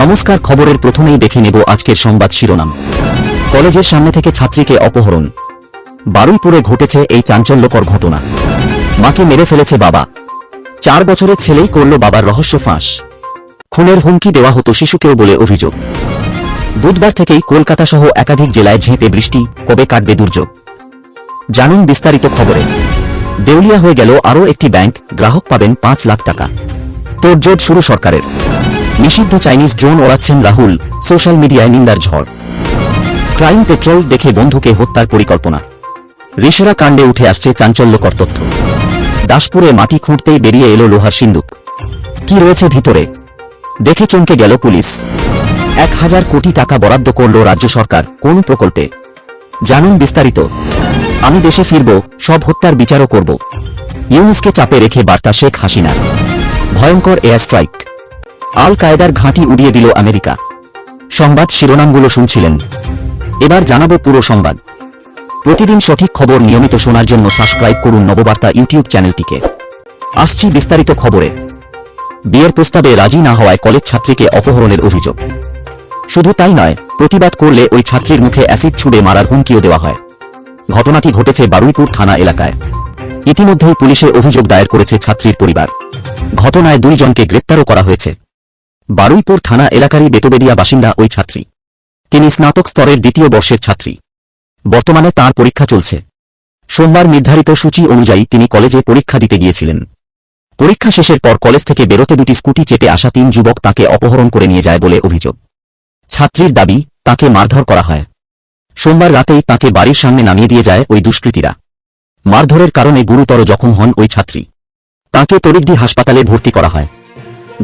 নমস্কার, খবরের প্রথমেই দেখে নেব আজকের সংবাদ শিরোনাম। কলেজের সামনে থেকে ছাত্রীকে অপহরণ। বারুইপুরে ঘটেছে এই চাঞ্চল্যকর ঘটনা। মাকে মেরে ফেলেছে বাবা। 4 বছরের ছেলেই করল বাবার রহস্য ফাঁস। খুনের হুমকি দেওয়া হতো শিশুকেও বলে অভিযোগ। বুধবার থেকেই কলকাতা সহ একাধিক জেলায় ঝেঁপে বৃষ্টি, কবে কাটবে দুর্যোগ? জানুন বিস্তারিত খবরে। দেউলিয়া হয়ে গেল আরও একটি ব্যাংক, গ্রাহক পাবেন 5 লাখ টাকা। তোড়জোড় শুরু সরকারের। নিষিদ্ধ চাইনিজ ড্রোন ওড়াচ্ছেন রাহুল, সোশ্যাল মিডিয়ায় নিন্দার ঝড়। ক্রাইম পেট্রোল দেখে বন্ধুকে হত্যার পরিকল্পনা। রিসেরা কাণ্ডে উঠে আসছে চাঞ্চল্যকর তথ্য। দাসপুরে মাটি খুঁড়তেই বেরিয়ে এলো লোহার সিন্দুক। কি রয়েছে ভিতরে? দেখে চমকে গেল পুলিশ। 1000 কোটি টাকা বরাদ্দ করল রাজ্য সরকার কোন প্রকল্পে? জানুন বিস্তারিত। আমি দেশে ফিরব, সব হত্যার বিচারও করব। ইউনুসকে চাপে রেখে বার্তা শেখ হাসিনার। ভয়ঙ্কর এয়ার স্ট্রাইক। আল কায়েদার ঘাঁটি উড়িয়ে দিল আমেরিকা। সংবাদ শিরোনামগুলো শুনছিলেন, এবার জানাবো পুরো সংবাদ। প্রতিদিন সঠিক খবর নিয়মিত শোনার জন্য সাবস্ক্রাইব করুন নববার্তা ইউটিউব চ্যানেলটিকে। আসছি বিস্তারিত খবরে। বিয়ের প্রস্তাবে রাজি না হওয়ায় কলেজ ছাত্রীকে অপহরণের অভিযোগ। শুধু তাই নয়, প্রতিবাদ করলে ওই ছাত্রীর মুখে অ্যাসিড ছুড়ে মারার হুমকিও দেওয়া হয়। ঘটনাটি ঘটেছে বারুইপুর থানা এলাকায়। ইতিমধ্যেই পুলিশে অভিযোগ দায়ের করেছে ছাত্রীর পরিবার। ঘটনায় 2 জনকে গ্রেপ্তারও করা হয়েছে। বারুইপুর থানা এলাকারই বেতবেদিয়া বাসিন্দা ওই ছাত্রী। তিনি স্নাতক স্তরের 2য় বর্ষের ছাত্রী। বর্তমানে তার পরীক্ষা চলছে। সোমবার নির্ধারিত সূচি অনুযায়ী তিনি কলেজে পরীক্ষা দিতে গিয়েছিলেন। পরীক্ষা শেষের পর কলেজ থেকে বেরোতে 2টি স্কুটি চেপে আসা 3 যুবক তাকে অপহরণ করে নিয়ে যায় বলে অভিযোগ। ছাত্রীর দাবি, তাকে মারধর করা হয়। সোমবার রাতেই তাকে বাড়ির সামনে নামিয়ে দিয়ে যায় ওই দুষ্কৃতীরা। মারধরের কারণে গুরুতর জখম হন ওই ছাত্রী। তাকে তড়িঘড়ি হাসপাতালে ভর্তি করা হয়।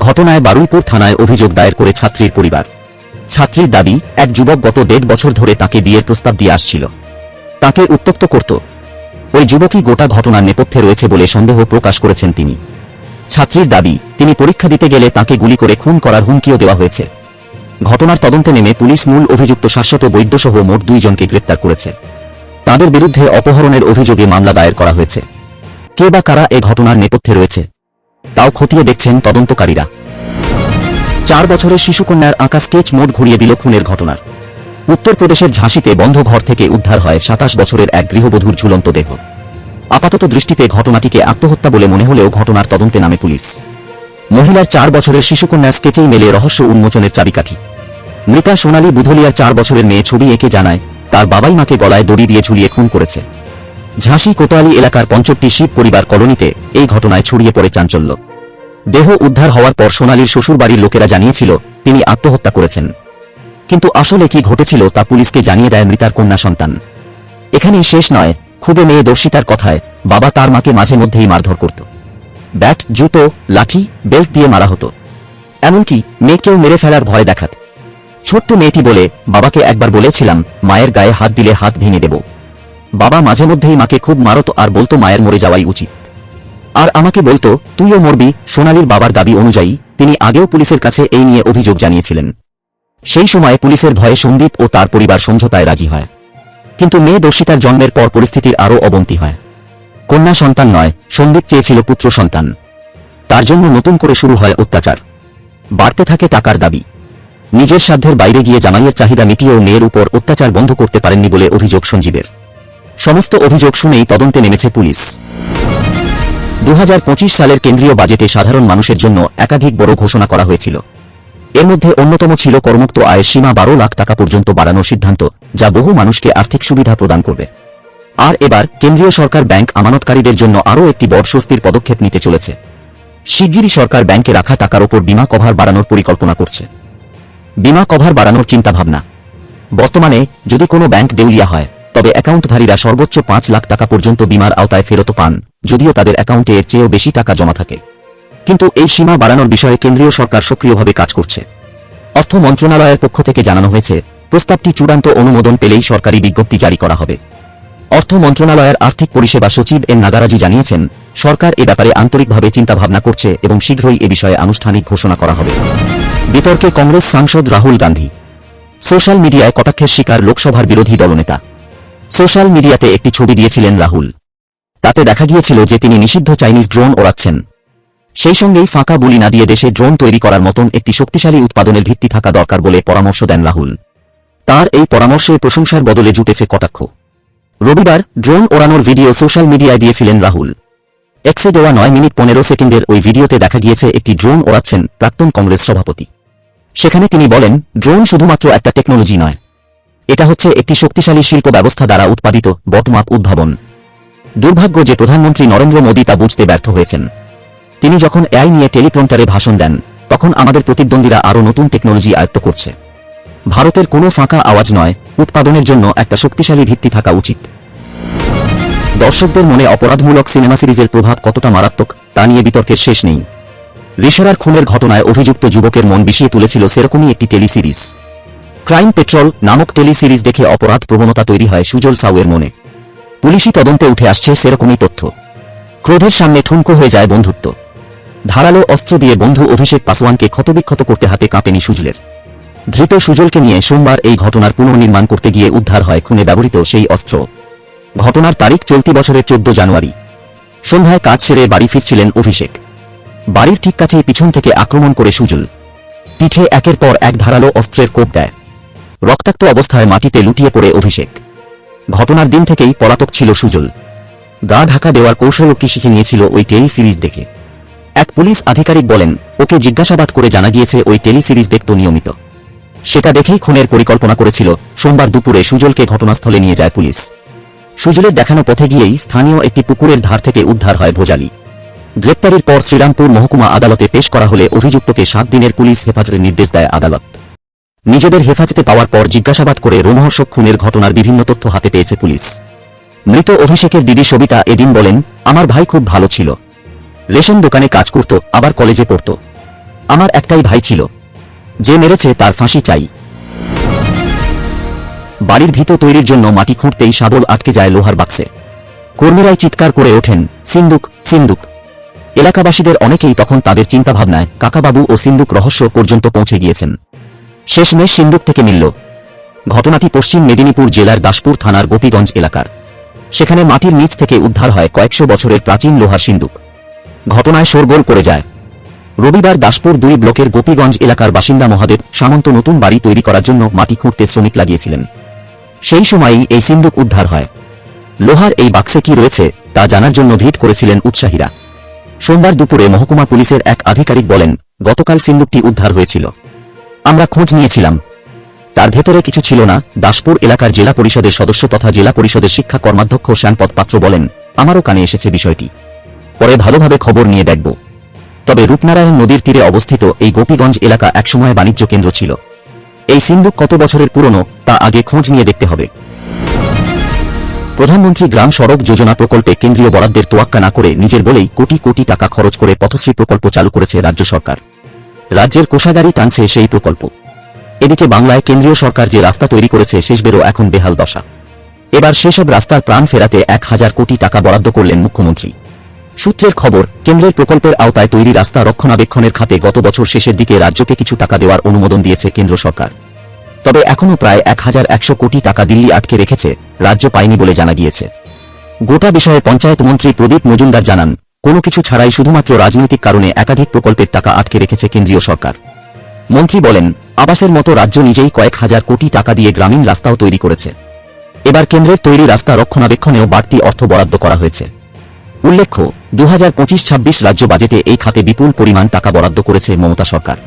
ঘটনায় বারুইপুর থানায় অভিযোগ দায়ের করে ছাত্রীর পরিবার। ছাত্রীর দাবি, এক যুবক গত 1.5 বছর ধরে তাকে বিয়ের প্রস্তাব দিয়ে আসছিল। তাকে উত্ত্যক্ত করত। ওই যুবকই গোটা ঘটনার নেপথ্যে রয়েছে বলে সন্দেহ প্রকাশ করেছেন তিনি। ছাত্রীর দাবি, তিনি পরীক্ষা দিতে গেলে তাকে গুলি করে খুন করার হুমকিও দেওয়া হয়েছে। ঘটনার তদন্তে নেমে পুলিশ মূল অভিযুক্ত শাশ্বত বৈদ্যসহ মোট 2 জনকে গ্রেপ্তার করেছে। তাদের বিরুদ্ধে অপহরণের অভিযোগে মামলা দায়ের করা হয়েছে। কে বা কারা এ ঘটনার নেপথ্যে রয়েছে, তাও খতিয়ে দেখছেন তদন্তকারীরা। 4 বছরের শিশুকন্যার আঁকা স্কেচ মোড ঘুরিয়ে দিল খুনের ঘটনার। উত্তরপ্রদেশের ঝাঁসিতে বন্ধ ঘর থেকে উদ্ধার হয় 27 বছরের এক গৃহবধূর ঝুলন্ত দেহ। আপাতত দৃষ্টিতে ঘটনাটিকে আত্মহত্যা বলে মনে হলেও ঘটনার তদন্তে নামে পুলিশ। মহিলার 4 বছরের শিশুকন্যার স্কেচেই মেলে রহস্য উন্মোচনের চাবিকাঠি। মৃতা সোনালী বুধলিয়ার 4 বছরের মেয়ে ছবি এঁকে জানায়, তার বাবাই মাকে গলায় দড়ি দিয়ে ঝুলিয়ে খুন করেছে। ঝাঁসি কোতোয়ালি এলাকার 65টি শিব পরিবার কলোনিতে এই ঘটনায় ছড়িয়ে পড়ে চাঞ্চল্য। দেহ উদ্ধার হওয়ার পর সোনালীর শ্বশুরবাড়ির লোকেরা জানিয়েছিল তিনি আত্মহত্যা করেছেন। কিন্তু আসলে কি ঘটেছিল তা পুলিশকে জানিয়ে দেয় মৃতার কন্যা সন্তান। এখানেই শেষ নয়, খুদে মেয়ে দর্শিতার কথায় বাবা তার মাকে মাঝে মধ্যেই মারধর করত। ব্যাট, জুতো, লাঠি, বেল্ট দিয়ে মারা হতো। এমনকি মেয়েকেও মেরে ফেলার ভয় দেখাত। ছোট্ট মেয়েটি বলে, বাবাকে একবার বলেছিলাম মায়ের গায়ে হাত দিলে হাত ভেঙে দেব। বাবা মাঝে মধ্যেই মাকে খুব মারত আর বলতো মায়ের মরে যাওয়াই উচিত। আর আমাকে বলতো তুইও মরবি। সোনালীর বাবার দাবি অনুযায়ী তিনি আগেও পুলিশের কাছে এই নিয়ে অভিযোগ জানিয়েছিলেন। সেই সময় পুলিশের ভয়ে সন্দীপ ও তার পরিবার সমঝোতায় রাজি হয়। কিন্তু মেয়ে দর্শিতার জন্মের পর পরিস্থিতির আরও অবনতি হয়। কন্যা সন্তান নয়, সন্দীপ চেয়েছিল পুত্র সন্তান। তার জন্য নতুন করে শুরু হয় অত্যাচার। বাড়তে থাকে টাকার দাবি। নিজের সাধ্যের বাইরে গিয়ে জামাইয়ের চাহিদা মিটিয়েও মেয়ের উপর অত্যাচার বন্ধ করতে পারেননি বলে অভিযোগ সঞ্জীবের। সমস্ত অভিযোগ শুনেই তদন্তে নেমেছে পুলিশ। 2025 সালের কেন্দ্রীয় বাজেটে সাধারণ মানুষের জন্য একাধিক বড় ঘোষণা করা হয়েছিল। এর মধ্যে অন্যতম ছিল করমুক্ত আয়ের সীমা 12 লাখ টাকা পর্যন্ত বাড়ানোর সিদ্ধান্ত, যা বহু মানুষকে আর্থিক সুবিধা প্রদান করবে। আর এবার কেন্দ্রীয় সরকার ব্যাংক আমানতকারীদের জন্য আরও একটি বড় স্বস্তির পদক্ষেপ নিতে চলেছে। শিগগিরই সরকার ব্যাংকে রাখা টাকার ওপর বীমা কভার বাড়ানোর পরিকল্পনা করছে। বীমা কভার বাড়ানোর চিন্তাভাবনা। বর্তমানে যদি কোনো ব্যাংক দেউলিয়া হয়, তবে অ্যাকাউন্টধারীরা সর্বোচ্চ 5 লাখ টাকা পর্যন্ত বীমার আওতায় ফেরত পান, যদিও তাদের অ্যাকাউন্টে এর চেয়েও বেশি টাকা জমা থাকে। কিন্তু এই সীমা বাড়ানোর বিষয়ে কেন্দ্রীয় সরকার সক্রিয়ভাবে কাজ করছে। অর্থ মন্ত্রণালয়ের পক্ষ থেকে জানানো হয়েছে, প্রস্তাবটি চূড়ান্ত অনুমোদন পেলেই সরকারি বিজ্ঞপ্তি জারি করা হবে। অর্থ মন্ত্রণালয়ের আর্থিক পরিষেবা সচিব এন নাগারাজু জানিয়েছেন, সরকার এ ব্যাপারে আন্তরিকভাবে চিন্তাভাবনা করছে এবং শীঘ্রই এ বিষয়ে আনুষ্ঠানিক ঘোষণা করা হবে। বিতর্কে কংগ্রেস সাংসদ রাহুল গান্ধী। সোশ্যাল মিডিয়ায় কটাক্ষের শিকার লোকসভার বিরোধী দলনেতা। সোশ্যাল মিডিয়াতে একটি ছবি দিয়েছিলেন রাহুল। তাতে দেখা গিয়েছিল যে তিনি নিষিদ্ধ চাইনিজ ড্রোন ওড়াচ্ছেন। সেই সঙ্গেই ফাঁকা বুলি না দিয়ে দেশে ড্রোন তৈরি করার মতন একটি শক্তিশালী উৎপাদনের ভিত্তি থাকা দরকার বলে পরামর্শ দেন রাহুল। তার এই পরামর্শে প্রশংসার বদলে জুটেছে কটাক্ষ। রবিবার ড্রোন ওড়ানোর ভিডিও সোশ্যাল মিডিয়ায় দিয়েছিলেন রাহুল। এক্সে দেওয়া 9 মিনিট 15 সেকেন্ডের ওই ভিডিওতে দেখা গিয়েছে একটি ড্রোন ওড়াচ্ছেন প্রাক্তন কংগ্রেস সভাপতি। সেখানে তিনি বলেন, ড্রোন শুধুমাত্র একটা টেকনোলজি নয়, এটা হচ্ছে একটি শক্তিশালী শিল্প ব্যবস্থা দ্বারা উৎপাদিত বটম আপ উদ্ভাবন। দুর্ভাগ্য যে প্রধানমন্ত্রী নরেন্দ্র মোদী তা বুঝতে ব্যর্থ হয়েছেন। তিনি যখন এআই নিয়ে টেলিপ্রম্পটারে ভাষণ দেন, তখন আমাদের প্রতিদ্বন্দ্বীরা আরও নতুন টেকনোলজি আয়ত্ত করছে। ভারতের কোনো ফাঁকা আওয়াজ নয়, উৎপাদনের জন্য একটা শক্তিশালী ভিত্তি থাকা উচিত। দর্শকদের মনে অপরাধমূলক সিনেমা সিরিজের প্রভাব কতটা মারাত্মক তা নিয়ে বিতর্কের শেষ নেই। ঋষারার খুনের ঘটনায় অভিযুক্ত যুবকের মন বিষিয়ে তুলেছিল সেরকমই একটি টেলি সিরিজ। ক্রাইম পেট্রোল নামক টেলি সিরিজ দেখে অপরাধ প্রবণতা তৈরি হয় সুজল সাউয়ের মনে। পুলিশি তদন্তে উঠে আসছে সেরকমই তথ্য। ক্রোধের সামনে ঠুনকো হয়ে যায় বন্ধুত্ব। ধারালো অস্ত্র দিয়ে বন্ধু অভিষেক পাসওয়ানকে ক্ষতবিক্ষত করতে হাতে কাঁপেনি সুজলের। ধৃত সুজলকে নিয়ে সোমবার এই ঘটনার পুনর্নির্মাণ করতে গিয়ে উদ্ধার হয় খুনে ব্যবহৃত সেই অস্ত্র। ঘটনার তারিখ চলতি বছরের 14 জানুয়ারি। সন্ধ্যায় কাজ সেরে বাড়ি ফিরছিলেন অভিষেক। বাড়ির ঠিক কাছেই পিছন থেকে আক্রমণ করে সুজল। পিঠে একের পর এক ধারালো অস্ত্রের কোপ দেয়। রক্তাক্ত অবস্থায় মাটিতে লুটিয়ে পড়ে অভিষেক। ঘটনার দিন থেকেই পলাতক ছিল সুজল। গা ঢাকা দেওয়ার কৌশলও কি শিখে নিয়েছিল ওই টেলি সিরিজ দেখে। এক পুলিশ আধিকারিক বলেন, ওকে জিজ্ঞাসাবাদ করে জানা গিয়েছে ওই টেলি সিরিজ দেখত নিয়মিত। সেটা দেখেই খুনের পরিকল্পনা করেছিল। সোমবার দুপুরে সুজলকে ঘটনাস্থলে নিয়ে যায় পুলিশ। সুজলের দেখানো পথে গিয়েই স্থানীয় একটি পুকুরের ধার থেকে উদ্ধার হয় ভোজালি। গ্রেপ্তারের পর শ্রীরামপুর মহকুমা আদালতে পেশ করা হলে অভিযুক্তকে 7 দিনের পুলিশ হেফাজতের নির্দেশ দেয় আদালত। নিজেদের হেফাজতে পাওয়ার পর জিজ্ঞাসাবাদ করে রোমহর্ষক খুনের ঘটনার বিভিন্ন তথ্য হাতে পেয়েছে পুলিশ। মৃত অভিষেকের দিদি সবিতা এদিন বলেন, আমার ভাই খুব ভালো ছিল। রেশন দোকানে কাজ করত, আবার কলেজে পড়ত। আমার একটাই ভাই ছিল। যে মেরেছে তার ফাঁসি চাই। বাড়ির ভিত তৈরির জন্য মাটি খুঁড়তেই শাবল আটকে যায় লোহার বাক্সে। কর্মীরাই চিৎকার করে ওঠেন, সিন্দুক সিন্দুক। এলাকাবাসীদের অনেকেই তখন তাদের চিন্তাভাবনায় কাকাবাবু ও সিন্দুক রহস্য পর্যন্ত পৌঁছে গিয়েছেন। শেষমেশ সিন্দুক থেকে মিলল। ঘটনাটি পশ্চিম মেদিনীপুর জেলার দাসপুর থানার গোপীগঞ্জ এলাকার। সেখানে মাটির নিচ থেকে উদ্ধার হয় কয়েকশো বছরের প্রাচীন লোহার সিন্দুক। ঘটনায় শোরগোল পড়ে যায়। রবিবার দাসপুর 2 ব্লকের গোপীগঞ্জ এলাকার বাসিন্দা মহাদেব সামন্ত নতুন বাড়ি তৈরি করার জন্য মাটি খুঁড়তে শ্রমিক লাগিয়েছিলেন। সেই সময়ই এই সিন্দুক উদ্ধার হয়। লোহার এই বাক্সে কি রয়েছে তা জানার জন্য ভিড় করেছিলেন উৎসাহীরা। সোমবার দুপুরে মহকুমা পুলিশের এক আধিকারিক বলেন, গতকাল সিন্দুকটি উদ্ধার হয়েছিল। আমরা খোঁজ নিয়েছিলাম। তার ভেতরে কিছু ছিল না। দাসপুর এলাকার জেলা পরিষদের সদস্য তথা জেলা পরিষদের শিক্ষা কর্মাধ্যক্ষ শ্যামপদ পাত্র বলেন, আমারও কানে এসেছে বিষয়টি। পরে ভালোভাবে খবর নিয়ে দেখব। তবে রূপনারায়ণ নদীর তীরে অবস্থিত এই গোপীগঞ্জ এলাকা একসময় বাণিজ্য কেন্দ্র ছিল। এই সিন্দুক কত বছরের পুরনো তা আগে খোঁজ নিয়ে দেখতে হবে। প্রধানমন্ত্রী গ্রাম সড়ক যোজনা প্রকল্পে কেন্দ্রীয় বরাদ্দের তোয়াক্কা না করে নিজের বলেই কোটি কোটি টাকা খরচ করে পথশ্রী প্রকল্প চালু করেছে রাজ্য সরকার। রাজ্যের কোষাগারই টানছে সেই প্রকল্প। এদিকে বাংলায় কেন্দ্রীয় সরকার যে রাস্তা তৈরি করেছে শেষবেরও এখন বেহাল দশা। এবার সেসব রাস্তার প্রাণ ফেরাতে 1000 কোটি টাকা বরাদ্দ করলেন মুখ্যমন্ত্রী। সূত্রের খবর, কেন্দ্রের প্রকল্পের আওতায় তৈরি রাস্তা রক্ষণাবেক্ষণের খাতে গত বছর শেষের দিকে রাজ্যকে কিছু টাকা দেওয়ার অনুমোদন দিয়েছে কেন্দ্র সরকার। তবে এখনও প্রায় 1100 কোটি টাকা দিল্লি আটকে রেখেছে, রাজ্য পায়নি বলে জানা গিয়েছে। গোটা বিষয়ে পঞ্চায়েত মন্ত্রী প্রদীপ মজুমদার জানান, কোনো কিছু ছাড়াই শুধুমাত্র রাজনৈতিক কারণে একাধিক প্রকল্পের টাকা আটকে রেখেছে কেন্দ্রীয় সরকার। মন্ত্রী বলেন, আবাসের মতো রাজ্য নিজেই কয়েক হাজার কোটি টাকা দিয়ে গ্রামীণ রাস্তাও তৈরি করেছে। এবার কেন্দ্রের তৈরি রাস্তা রক্ষণাবেক্ষণেও বাড়তি অর্থ বরাদ্দ করা হয়েছে। উল্লেখ্য, 2025-26 রাজ্য বাজেটে এই খাতে বিপুল পরিমাণ টাকা বরাদ্দ করেছে মমতা সরকার।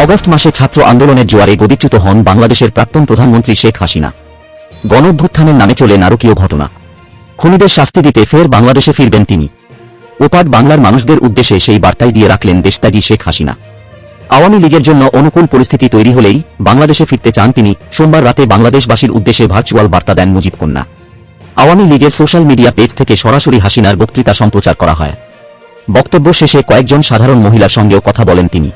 অগস্ট মাসে ছাত্র আন্দোলনের জোয়ারে গদিচ্যুত হন বাংলাদেশের প্রাক্তন প্রধানমন্ত্রী শেখ হাসিনা। গণঅভ্যুত্থানের নামে চলে নারকীয় ঘটনা। খুনিদের শাস্তি দিতে ফের বাংলাদেশে ফিরবেন তিনি। ওপাট বাংলার মানুষদের উদ্দেশ্যে সেই বার্তাই দিয়ে রাখলেন দেশত্যাগী শেখ হাসিনা। আওয়ামী লীগের জন্য অনুকূল পরিস্থিতি তৈরি হলেই বাংলাদেশে ফিরতে চান তিনি। সোমবার রাতে বাংলাদেশবাসীর উদ্দেশ্যে ভার্চুয়াল বার্তা দেন মুজিব কন্যা। আওয়ামী লীগের সোশ্যাল মিডিয়া পেজ থেকে সরাসরি হাসিনার বক্তৃতা সম্প্রচার করা হয়। বক্তব্য শেষে কয়েকজন সাধারণ মহিলার সঙ্গেও কথা বলেন তিনি।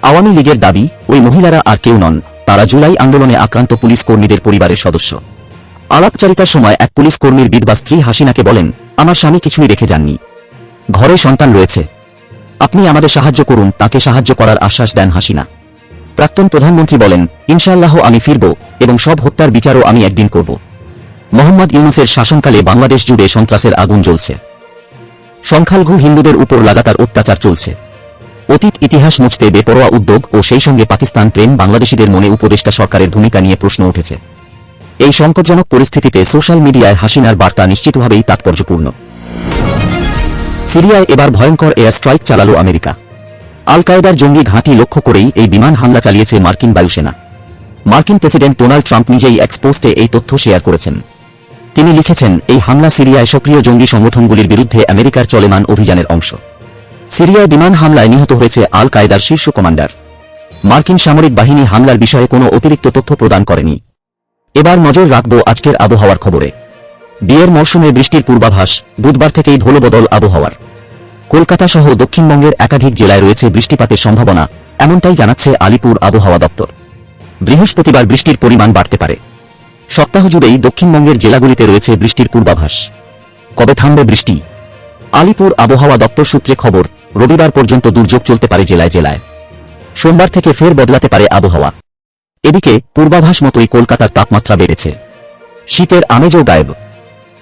আওয়ামী লীগের দাবি, ওই মহিলারা আর কেউ নন, তারা জুলাই আন্দোলনে আক্রান্ত পুলিশ কর্মীদের পরিবারের সদস্য। আলাপচারিতার সময় এক পুলিশ কর্মীর বিধবা স্ত্রী হাসিনাকে বলেন, আমার স্বামী কিছুই রেখে যাননি, ঘরে সন্তান রয়েছে, আপনি আমাদের সাহায্য করুন। তাকে সাহায্য করার আশ্বাস দেন হাসিনা। প্রাক্তন প্রধানমন্ত্রী বলেন, ইনশাআল্লাহ আমি ফিরব এবং সব হত্যার বিচারও আমি একদিন করব। মোহাম্মদ ইউনূসের শাসনকালে বাংলাদেশ জুড়ে সন্ত্রাসের আগুন জ্বলছে। সংখ্যালঘু হিন্দুদের উপর লাগাতার অত্যাচার চলছে। অতীত ইতিহাস মুছতে বেপরোয়া উদ্যোগ ও সেই সঙ্গে পাকিস্তান প্রেম বাংলাদেশিদের মনে উপদেষ্টা সরকারের ভূমিকা নিয়ে প্রশ্ন উঠেছে। এই সংকটজনক পরিস্থিতিতে সোশ্যাল মিডিয়ায় হাসিনার বার্তা নিশ্চিতভাবেই তাৎপর্যপূর্ণ। সিরিয়ায় এবার ভয়ঙ্কর এয়ার স্ট্রাইক চালাল আমেরিকা। আল কায়েদার জঙ্গি ঘাঁটি লক্ষ্য করেই এই বিমান হামলা চালিয়েছে মার্কিন বায়ুসেনা। মার্কিন প্রেসিডেন্ট ডোনাল্ড ট্রাম্প নিজেই এক্স পোস্টে এই তথ্য শেয়ার করেছেন। তিনি লিখেছেন, এই হামলা সিরিয়ায় সক্রিয় জঙ্গি সংগঠনগুলির বিরুদ্ধে আমেরিকার চলমান অভিযানের অংশ। সিরিয়ায় বিমান হামলায় নিহত হয়েছে আল কায়েদার শীর্ষ কমান্ডার। মার্কিন সামরিক বাহিনী হামলার বিষয়ে কোনো অতিরিক্ত তথ্য প্রদান করেনি। এবার নজর রাখব আজকের আবহাওয়ার খবরে। বিয়ের মরশুমে বৃষ্টির পূর্বাভাস, বুধবার থেকেই ধুলোবদল আবহাওয়ার। কলকাতা সহ দক্ষিণবঙ্গের একাধিক জেলায় রয়েছে বৃষ্টিপাতের সম্ভাবনা, এমনটাই জানাচ্ছে আলিপুর আবহাওয়া দপ্তর। বৃহস্পতিবার বৃষ্টির পরিমাণ বাড়তে পারে। সপ্তাহ জুড়েই দক্ষিণবঙ্গের জেলাগুলিতে রয়েছে বৃষ্টির পূর্বাভাস। কবে থামবে বৃষ্টি? আলিপুর আবহাওয়া দপ্তর সূত্রে খবর, রবিবার পর্যন্ত দুর্যোগ চলতে পারে জেলায় জেলায়। সোমবার থেকে ফের বদলাতে পারে আবহাওয়া। এদিকে পূর্বাভাস মতোই কলকাতার তাপমাত্রা বেড়েছে। শীতের আমেজও গায়েব।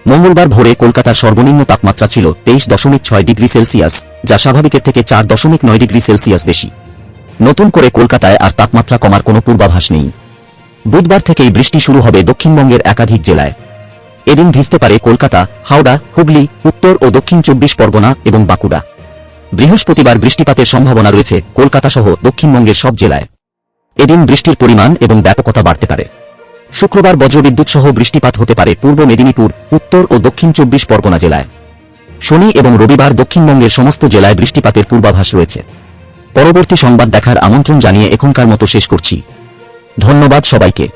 মঙ্গলবার ভোরে কলকাতার সর্বনিম্ন তাপমাত্রা ছিল 23.6 ডিগ্রি সেলসিয়াস, যা স্বাভাবিকের থেকে 4.9 ডিগ্রি সেলসিয়াস বেশি। নতুন করে কলকাতায় আর তাপমাত্রা কমার কোনো পূর্বাভাস নেই। বুধবার থেকেই বৃষ্টি শুরু হবে দক্ষিণবঙ্গের একাধিক জেলায়। এদিন ভিজতে পারে কলকাতা, হাওড়া, হুগলি, উত্তর ও দক্ষিণ 24 পরগনা এবং বাঁকুড়া। বৃহস্পতিবার বৃষ্টিপাতের সম্ভাবনা রয়েছে কলকাতা সহ দক্ষিণবঙ্গের সব জেলায়। এদিন বৃষ্টির পরিমাণ এবং ব্যাপকতা বাড়তে পারে। শুক্রবার বজ্রবিদ্যুৎ সহ বৃষ্টিপাত হতে পারে পূর্ব মেদিনীপুর, উত্তর ও দক্ষিণ 24 পরগনা জেলায়। শনি এবং রবিবার দক্ষিণবঙ্গের সমস্ত জেলায় বৃষ্টিপাতের পূর্বাভাস রয়েছে। পরবর্তী সংবাদ দেখার আমন্ত্রণ জানিয়ে এখনকার মতো শেষ করছি। ধন্যবাদ সবাইকে।